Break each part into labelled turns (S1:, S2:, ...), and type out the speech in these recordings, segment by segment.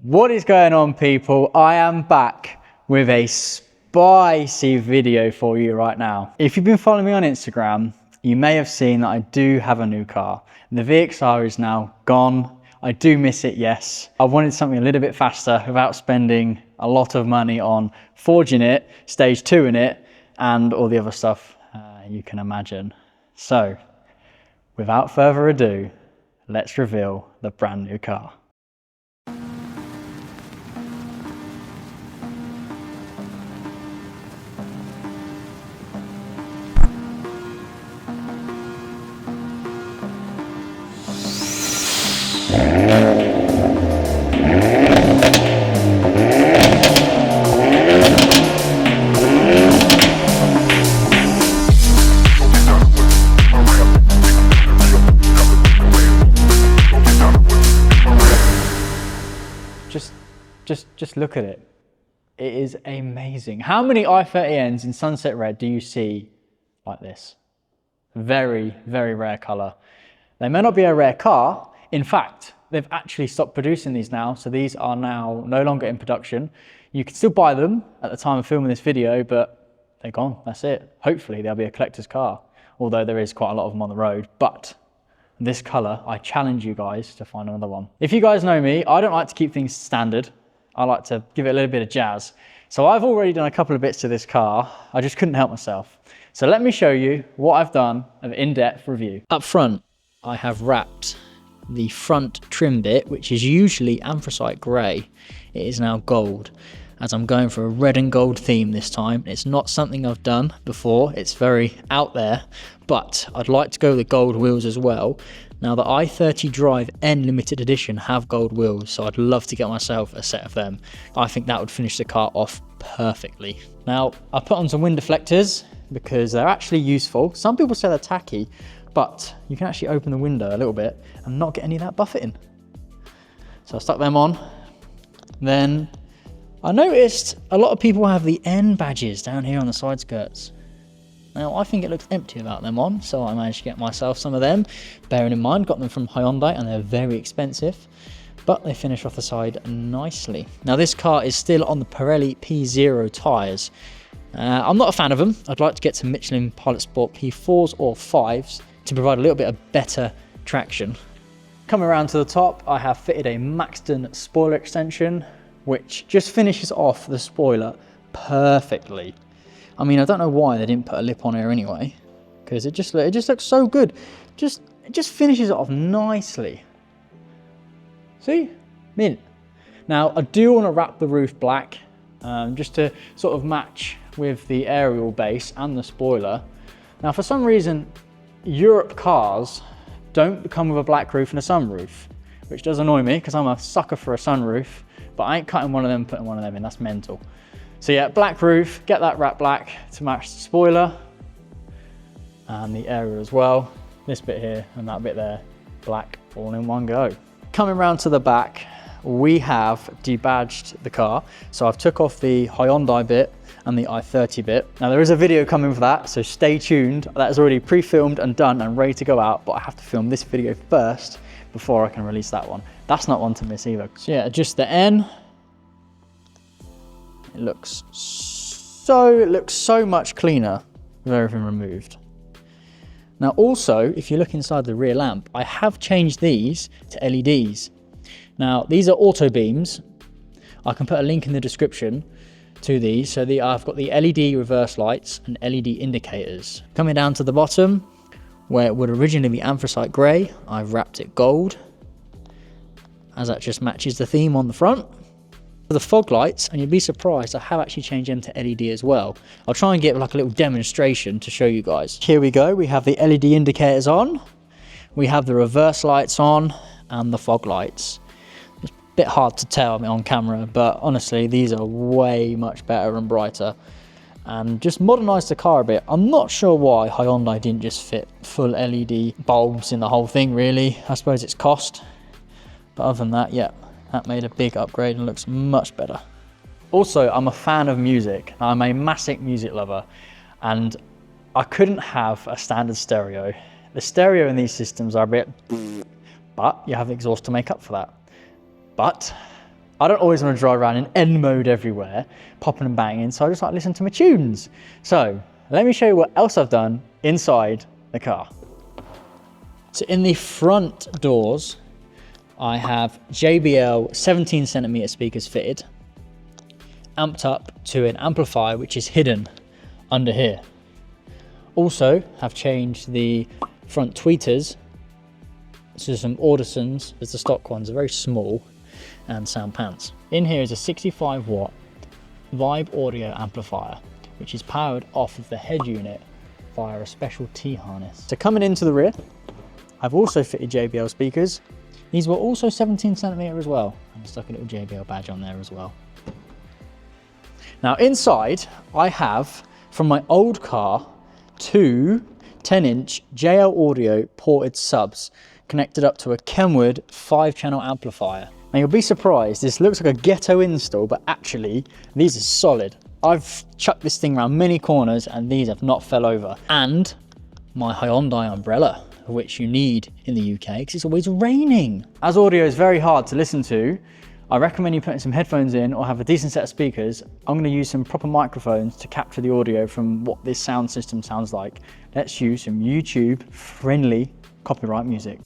S1: What is going on, people? I am back with a spicy video for you right now. If you've been following me on Instagram, you may have seen that I do have a new car. The VXR is now gone. I do miss it, yes. I wanted something a little bit faster without spending a lot of money on forging it, stage 2 in it, and all the other stuff you can imagine. So, without further ado, let's reveal the brand new car. Just look at it. It is amazing. How many i30Ns in sunset red do you see like this? Very, very rare color. They may not be a rare car. In fact, they've actually stopped producing these now. So these are now no longer in production. You can still buy them at the time of filming this video, but they're gone. That's it. Hopefully they'll be a collector's car, although there is quite a lot of them on the road. But this color, I challenge you guys to find another one. If you guys know me, I don't like to keep things standard. I like to give it a little bit of jazz. So I've already done a couple of bits to this car. I just couldn't help myself. So let me show you what I've done of in-depth review. Up front, I have wrapped the front trim bit, which is usually anthracite grey. It is now gold, as I'm going for a red and gold theme this time. It's not something I've done before. It's very out there, but I'd like to go with the gold wheels as well. Now the i30 Drive N limited edition have gold wheels, so I'd love to get myself a set of them. I think that would finish the car off perfectly. Now I put on some wind deflectors because they're actually useful. Some people say they're tacky, but you can actually open the window a little bit and not get any of that buffeting. So I stuck them on. Then I noticed a lot of people have the N badges down here on the side skirts. Now I think it looks empty without them on, so I managed to get myself some of them. Bearing in mind, got them from Hyundai and they're very expensive, but they finish off the side nicely. Now this car is still on the Pirelli P0 tyres. I'm not a fan of them. I'd like to get some Michelin Pilot Sport P4s or 5s to provide a little bit of better traction. Coming around to the top, I have fitted a Maxton spoiler extension, which just finishes off the spoiler perfectly. I mean, I don't know why they didn't put a lip on here anyway, because it just looks so good. It just finishes it off nicely. See? Mint. Now, I do want to wrap the roof black, just to sort of match with the aerial base and the spoiler. Now, for some reason, Europe cars don't come with a black roof and a sunroof, which does annoy me because I'm a sucker for a sunroof, but I ain't cutting one of them and putting one of them in. That's mental. So yeah, black roof, get that wrapped black to match the spoiler and the area as well. This bit here and that bit there, black, all in one go. Coming round to the back, we have debadged the car. So I've took off the Hyundai bit and the i30 bit. Now there is a video coming for that, so stay tuned. That is already pre-filmed and done and ready to go out, but I have to film this video first before I can release that one. That's not one to miss either. So yeah, adjust the N. It looks so much cleaner with everything removed. Now also, if you look inside the rear lamp, I have changed these to LEDs. Now these are Autobeams. I can put a link in the description to these. So I've got the LED reverse lights and LED indicators. Coming down to the bottom, where it would originally be anthracite grey, I've wrapped it gold, as that just matches the theme on the front. For the fog lights, and you'd be surprised, I have actually changed them to LED as well. I'll try and get like a little demonstration to show you guys. Here we go, we have the LED indicators on, we have the reverse lights on, and the fog lights. It's a bit hard to tell on camera, but honestly, these are way much better and brighter. And just modernised the car a bit. I'm not sure why Hyundai didn't just fit full LED bulbs in the whole thing, really. I suppose it's cost. But other than that, yeah. That made a big upgrade and looks much better. Also, I'm a fan of music. I'm a massive music lover, and I couldn't have a standard stereo. The stereo in these systems are a bit, but you have the exhaust to make up for that. But I don't always want to drive around in N mode everywhere, popping and banging, so I just like to listen to my tunes. So let me show you what else I've done inside the car. So in the front doors, I have JBL 17cm speakers fitted, amped up to an amplifier which is hidden under here. Also have changed the front tweeters to some Audisons, as the stock ones are very small, and sound pants. In here is a 65 watt Vibe audio amplifier, which is powered off of the head unit via a special T-harness. So coming into the rear, I've also fitted JBL speakers. These were also 17cm as well. And stuck a little JBL badge on there as well. Now inside, I have, from my old car, two 10-inch JL Audio ported subs connected up to a Kenwood 5-channel amplifier. Now you'll be surprised, this looks like a ghetto install, but actually these are solid. I've chucked this thing around many corners and these have not fell over. And my Hyundai umbrella, which you need in the UK because it's always raining. As audio is very hard to listen to, I recommend you putting some headphones in or have a decent set of speakers. I'm going to use some proper microphones to capture the audio from what this sound system sounds like. Let's use some YouTube friendly copyright music.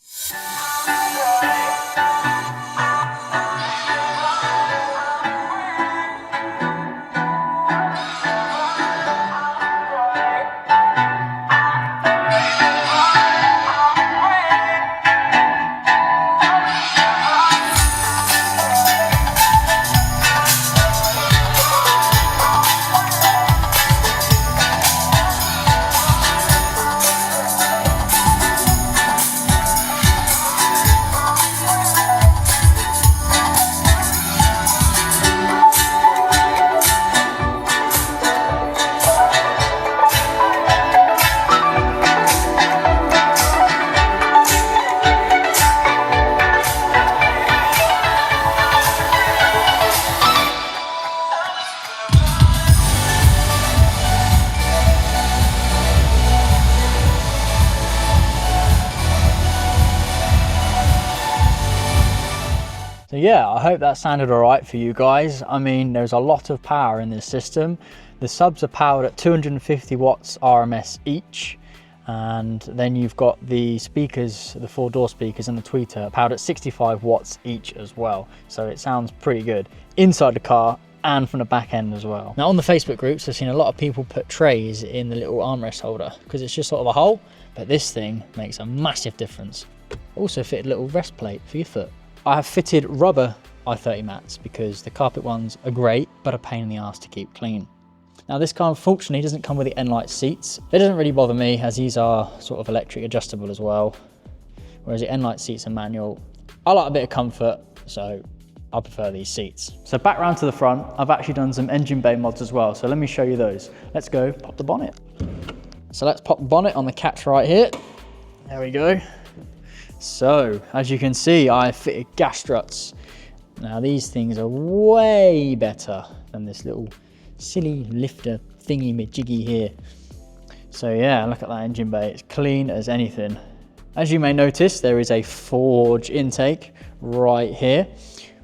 S1: So yeah, I hope that sounded all right for you guys. I mean, there's a lot of power in this system. The subs are powered at 250 watts RMS each. And then you've got the speakers, the 4-door speakers and the tweeter powered at 65 watts each as well. So it sounds pretty good inside the car and from the back end as well. Now on the Facebook groups, I've seen a lot of people put trays in the little armrest holder because it's just sort of a hole, but this thing makes a massive difference. Also fitted a little rest plate for your foot. I have fitted rubber i30 mats because the carpet ones are great, but a pain in the ass to keep clean. Now this car unfortunately doesn't come with the Inlet seats. It doesn't really bother me as these are sort of electric adjustable as well, whereas the Inlet seats are manual. I like a bit of comfort, so I prefer these seats. So back round to the front, I've actually done some engine bay mods as well, so let me show you those. Let's go pop the bonnet. So let's pop the bonnet on the catch right here. There we go. So, as you can see, I fitted gas struts. Now these things are way better than this little silly lifter thingy-majiggy here. So yeah, look at that engine bay, it's clean as anything. As you may notice, there is a forge intake right here,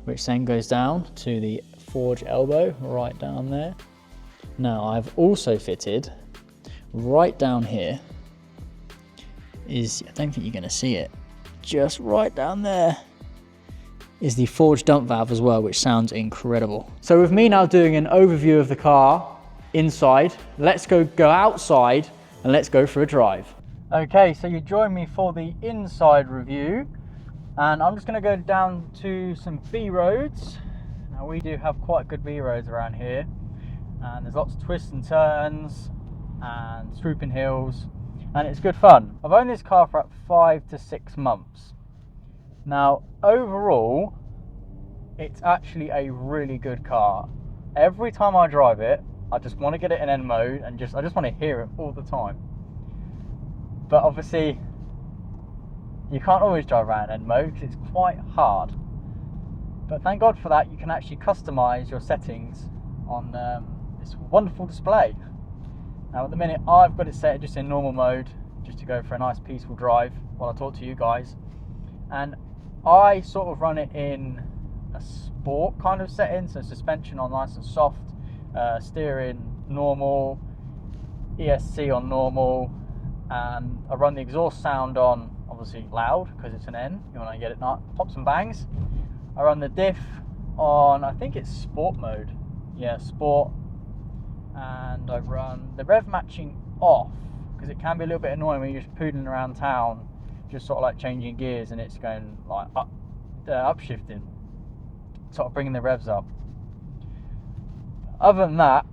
S1: which then goes down to the forge elbow right down there. Now I've also fitted right down here is, I don't think you're gonna see it, just right down there is the forge dump valve as well, which sounds incredible. So with me now doing an overview of the car inside, let's go outside and let's go for a drive. Okay, so you join me for the inside review and I'm just going to go down to some B roads. Now we do have quite good B roads around here and there's lots of twists and turns and swooping hills, and it's good fun. I've owned this car for about 5 to 6 months. Now, overall, it's actually a really good car. Every time I drive it, I just want to get it in N mode and I just want to hear it all the time. But obviously, you can't always drive around in N mode because it's quite hard. But thank God for that, you can actually customize your settings on this wonderful display. Now at the minute I've got it set just in normal mode, just to go for a nice peaceful drive while I talk to you guys. And I sort of run it in a sport kind of setting, so suspension on nice and soft, steering normal, ESC on normal, and I run the exhaust sound on obviously loud because it's an N, you want to get it not pops and bangs. I run the diff on, I think it's sport mode, yeah, sport, and I run the rev matching off because it can be a little bit annoying when you're just poodling around town, just sort of like changing gears and it's going like upshifting, sort of bringing the revs up. Other than that,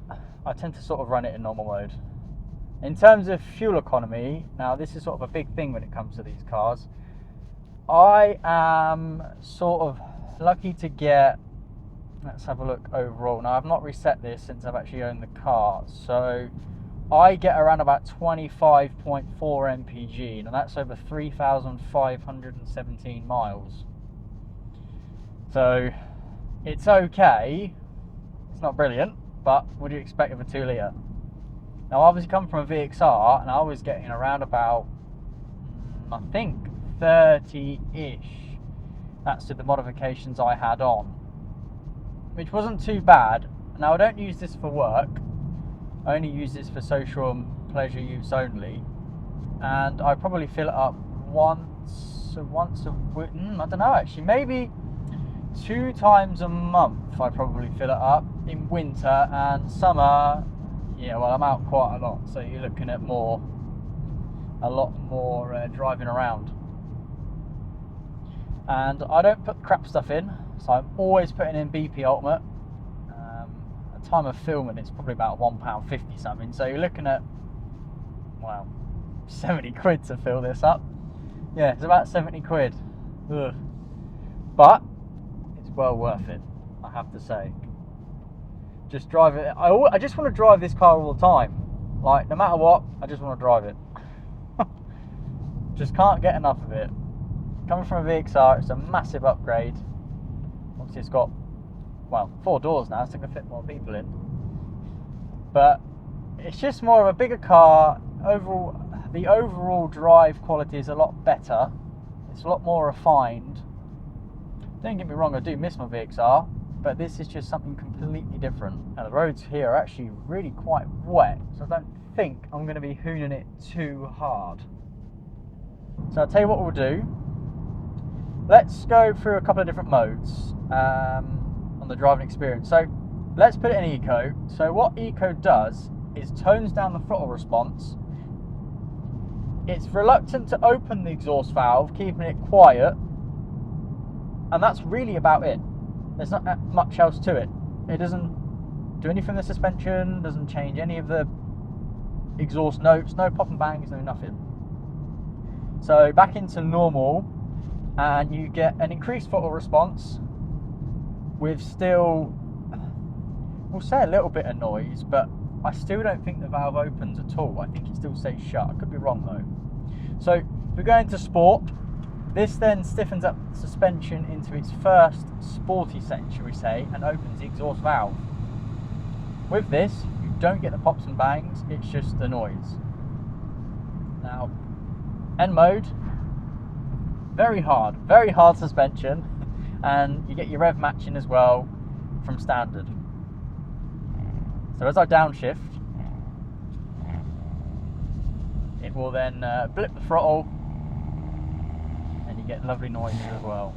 S1: I tend to sort of run it in normal mode. In terms of fuel economy, now this is sort of a big thing when it comes to these cars. I am sort of lucky to get, let's have a look overall. Now I've not reset this since I've actually owned the car, so I get around about 25.4 mpg, and that's over 3,517 miles. So it's okay, it's not brilliant, but what do you expect of a 2 litre? Now I obviously come from a VXR and I was getting around about, I think 30-ish. That's to the modifications I had on, which wasn't too bad. Now I don't use this for work, I only use this for social and pleasure use only, and I probably fill it up once a week, I don't know actually, maybe 2 times a month I probably fill it up in winter, and summer, yeah, well I'm out quite a lot, so you're looking at a lot more driving around. And I don't put crap stuff in, so I'm always putting in BP Ultimate. At time of filming it's probably about £1.50 something, so you're looking at, wow, 70 quid to fill this up. Yeah, it's about 70 quid. Ugh. But it's well worth it, I have to say. Just drive it. I just want to drive this car all the time. Like, no matter what, I just want to drive it. Just can't get enough of it. Coming from a VXR, it's a massive upgrade. Obviously it's got, well, 4 doors now, so it can fit more people in. But it's just more of a bigger car. Overall, the overall drive quality is a lot better. It's a lot more refined. Don't get me wrong, I do miss my VXR, but this is just something completely different. And the roads here are actually really quite wet, so I don't think I'm going to be hooning it too hard. So I'll tell you what we'll do. Let's go through a couple of different modes on the driving experience. So let's put it in Eco. So what Eco does is tones down the throttle response. It's reluctant to open the exhaust valve, keeping it quiet, and that's really about it. There's not much else to it. It doesn't do anything with the suspension, doesn't change any of the exhaust notes, no pop and bangs, no nothing. So back into normal, and you get an increased throttle response with still, we'll say a little bit of noise, but I still don't think the valve opens at all. I think it still stays shut. I could be wrong though. So if we go into sport, this then stiffens up the suspension into its first sporty setting, shall we say, and opens the exhaust valve. With this, you don't get the pops and bangs, it's just the noise. Now, N mode, very hard suspension, and you get your rev matching as well from standard. So as I downshift, it will then blip the throttle, and you get lovely noises as well.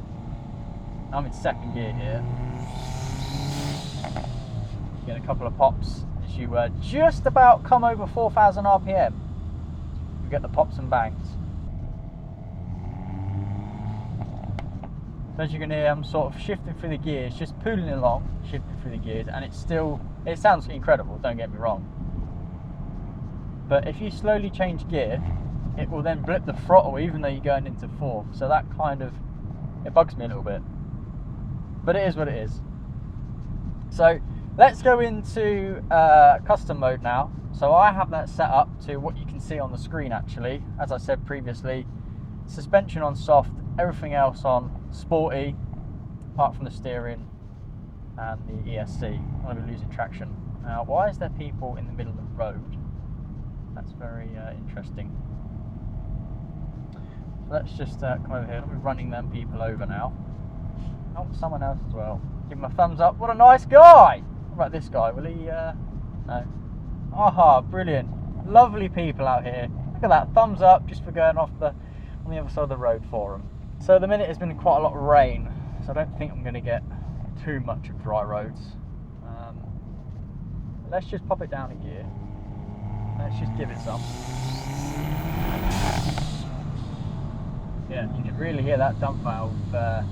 S1: I'm in second gear here. You get a couple of pops as you just about come over 4,000 RPM. You get the pops and bangs. So as you can hear, I'm sort of shifting through the gears, just pulling along, shifting through the gears, and it sounds incredible, don't get me wrong. But if you slowly change gear, it will then blip the throttle even though you're going into fourth. So that kind of, it bugs me a little bit. But it is what it is. So let's go into custom mode now. So I have that set up to what you can see on the screen actually. As I said previously, suspension on soft, everything else on sporty, apart from the steering and the ESC. I'm going to be losing traction. Now, why is there people in the middle of the road? That's very interesting. So let's just come over here. I'll be running them people over now. Oh, someone else as well. Give him a thumbs up. What a nice guy! What about this guy? Will he, no. Aha, brilliant. Lovely people out here. Look at that, thumbs up just for going off on the other side of the road for them. So at the minute it's been quite a lot of rain, so I don't think I'm going to get too much of dry roads. Let's just pop it down a gear. Let's just give it some. Yeah, you can really hear that dump valve, a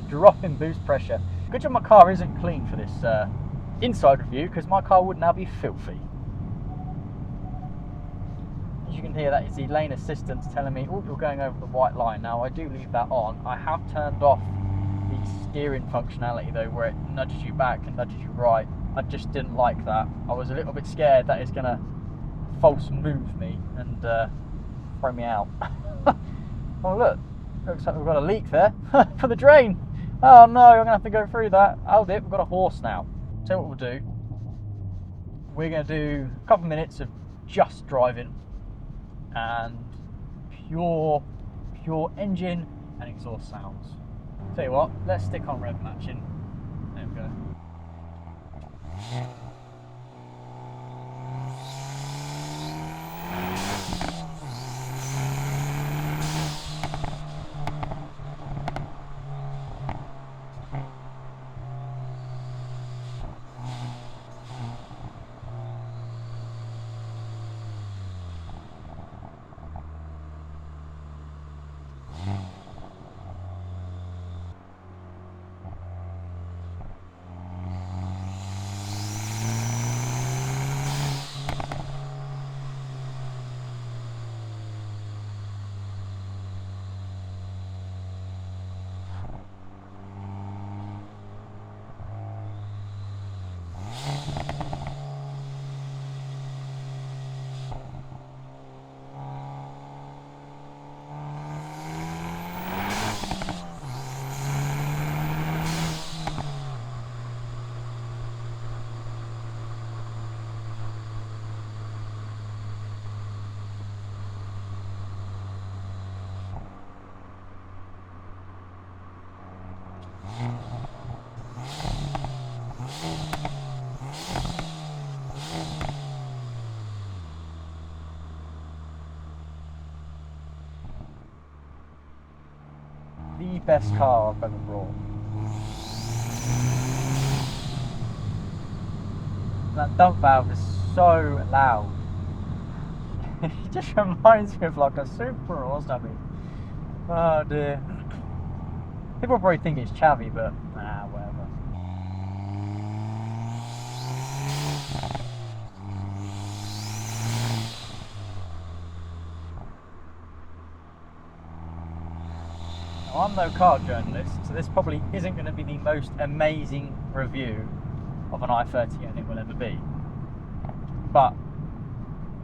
S1: drop in boost pressure. Good job my car isn't clean for this inside review, because my car would now be filthy. As you can hear, that is the lane assistance telling me, oh, you're going over the white line. Now, I do leave that on. I have turned off the steering functionality though, where it nudges you back and nudges you right. I just didn't like that. I was a little bit scared that it's going to false move me and throw me out. Oh look, looks like we've got a leak there for the drain. Oh no, I'm going to have to go through that. Hold it, we've got a horse now. So what we'll do, we're going to do a couple of minutes of just driving and pure engine and exhaust sounds. Tell you what, let's stick on rev matching. There we go. The best car I've ever brought. That dump valve is so loud. It just reminds me of like a Supra or something. Oh dear. People probably think it's chavvy, but nah, whatever. Now, I'm no car journalist, so this probably isn't going to be the most amazing review of an i30N it will ever be. But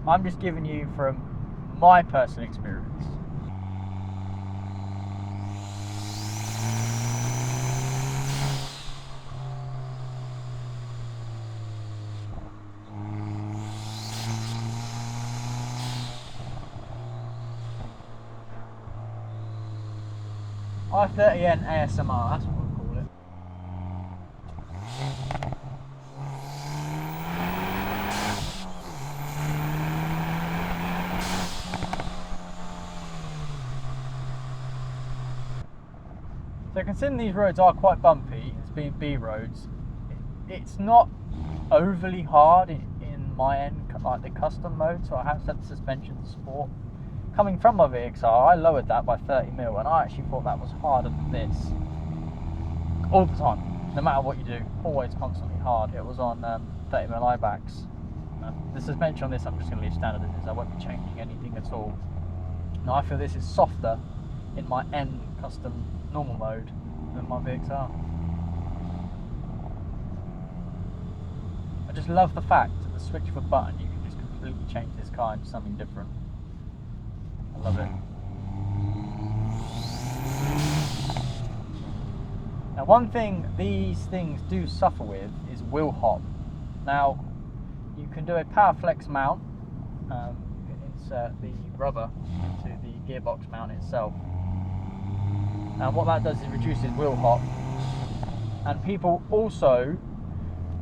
S1: I'm just giving you from my personal experience. i30N ASMR, that's what we'll call it. So considering these roads are quite bumpy, it's being B roads, it's not overly hard in my end, like the custom mode, so I have set the suspension to sport. Coming from my VXR, I lowered that by 30mm, and I actually thought that was harder than this. All the time, no matter what you do, always constantly hard. It was on 30mm eyebacks. The suspension on this I'm just going to leave standard as is, I won't be changing anything at all. Now I feel this is softer in my N custom normal mode than my VXR. I just love the fact that the switch of a button you can just completely change this car into something different. I love it. Now one thing these things do suffer with is wheel hop. Now you can do a power flex mount, insert the rubber into the gearbox mount itself. Now what that does is reduces wheel hop And people also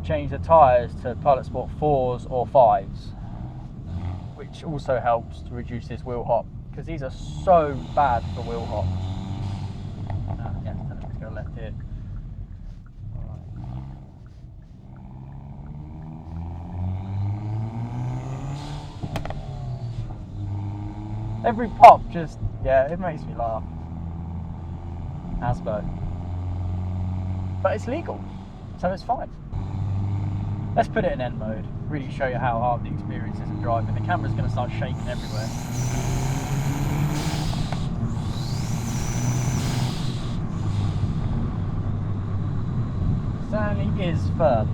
S1: change the tyres to Pilot Sport 4s or 5s, which also helps to reduce this wheel hop, because these are so bad for wheel hop. Yeah, let's go left here. Every pop just, yeah, it makes me laugh. Asbo. But it's legal, so it's fine. Let's put it in N mode, really show you how hard the experience is of driving. The camera's going to start shaking everywhere. Certainly is firm.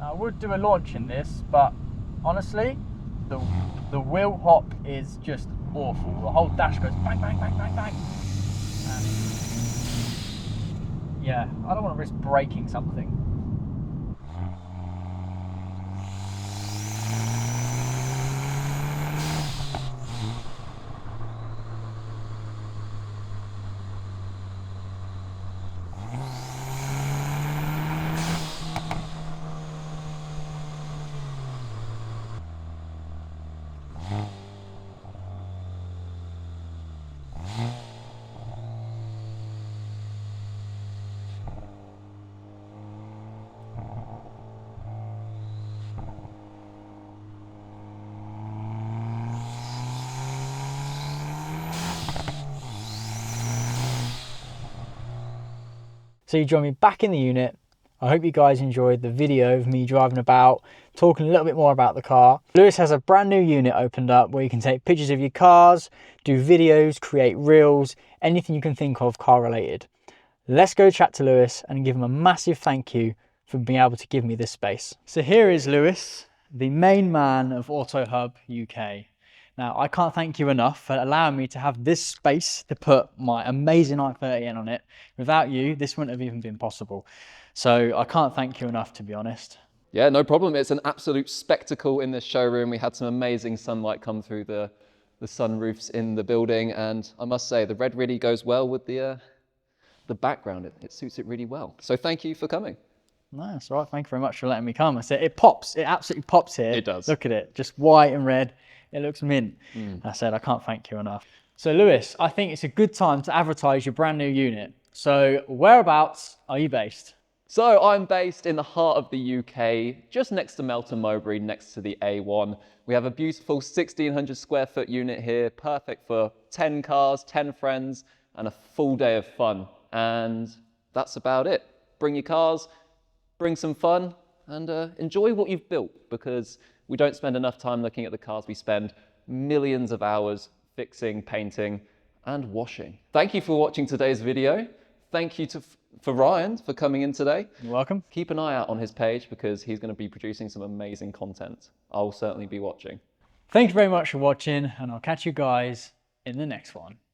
S1: I would do a launch in this, but honestly, the wheel hop is just awful. The whole dash goes bang, bang, bang, bang, bang. And yeah, I don't want to risk breaking something. So you join me back in the unit. I hope you guys enjoyed the video of me driving about, talking a little bit more about the car. Lewis has a brand new unit opened up where you can take pictures of your cars, do videos, create reels, anything you can think of car related. Let's go chat to Lewis and give him a massive thank you for being able to give me this space. So here is Lewis, the main man of AutoHub UK. Now, I can't thank you enough for allowing me to have this space to put my amazing i30N on it. Without you, this wouldn't have even been possible. So I can't thank you enough, to be honest.
S2: Yeah, no problem. It's an absolute spectacle in this showroom. We had some amazing sunlight come through the sunroofs in the building. And I must say, the red really goes well with the background. It suits it really well. So thank you for coming.
S1: No, that's all right. Thank you very much for letting me come. I said, it pops. It absolutely pops here.
S2: It does.
S1: Look at it. Just white and red. It looks mint. I said, I can't thank you enough. So Lewis, I think it's a good time to advertise your brand new unit. So whereabouts are you based?
S2: So I'm based in the heart of the UK, just next to Melton Mowbray, next to the A1. We have a beautiful 1,600 square foot unit here, perfect for 10 cars, 10 friends, and a full day of fun. And that's about it. Bring your cars, bring some fun, and enjoy what you've built, because we don't spend enough time looking at the cars. We spend millions of hours fixing, painting, and washing. Thank you for watching today's video. Thank you for Ryan for coming in today.
S1: You're welcome.
S2: Keep an eye out on his page because he's going to be producing some amazing content. I'll certainly be watching.
S1: Thank you very much for watching, and I'll catch you guys in the next one.